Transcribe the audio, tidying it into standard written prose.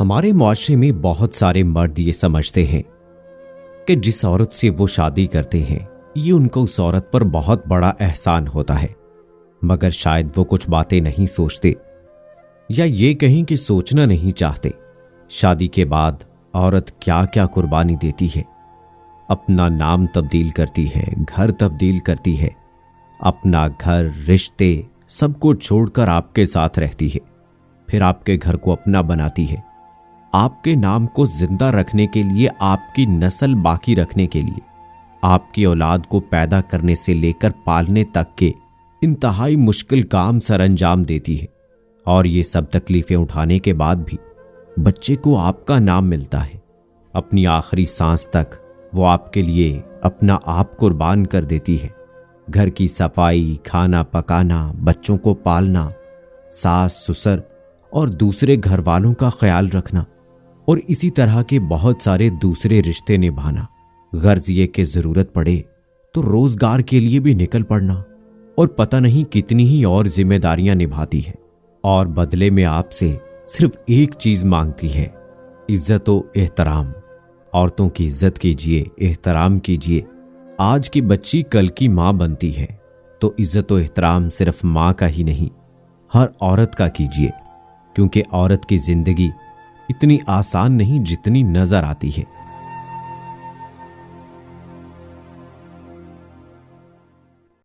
हमारे मुआशरे में बहुत सारे मर्द ये समझते हैं कि जिस औरत से वो शादी करते हैं ये उनको उस औरत पर बहुत बड़ा एहसान होता है, मगर शायद वो कुछ बातें नहीं सोचते, या ये कहीं कि सोचना नहीं चाहते। शादी के बाद औरत क्या क्या कुर्बानी देती है। अपना नाम तब्दील करती है, घर तब्दील करती है, अपना घर, रिश्ते सबको छोड़कर आपके साथ रहती है। फिर आपके घर को अपना बनाती है, आपके नाम को जिंदा रखने के लिए, आपकी नस्ल बाकी रखने के लिए, आपकी औलाद को पैदा करने से लेकर पालने तक के इंतहाई मुश्किल काम सरअंजाम देती है। और ये सब तकलीफें उठाने के बाद भी बच्चे को आपका नाम मिलता है। अपनी आखिरी सांस तक वो आपके लिए अपना आप कुर्बान कर देती है। घर की सफाई, खाना पकाना, बच्चों को पालना, सास ससुर और दूसरे घर वालों का ख्याल रखना, और इसी तरह के बहुत सारे दूसरे रिश्ते निभाना। गर्ज ये कि जरूरत पड़े तो रोजगार के लिए भी निकल पड़ना, और पता नहीं कितनी ही और जिम्मेदारियां निभाती है। और बदले में आपसे सिर्फ एक चीज मांगती है, इज्जत व एहतराम। औरतों की इज्जत कीजिए, एहतराम कीजिए। आज की बच्ची कल की मां बनती है, तो इज्जत व एहतराम सिर्फ मां का ही नहीं, हर औरत का कीजिए, क्योंकि औरत की जिंदगी इतनी आसान नहीं जितनी नजर आती है।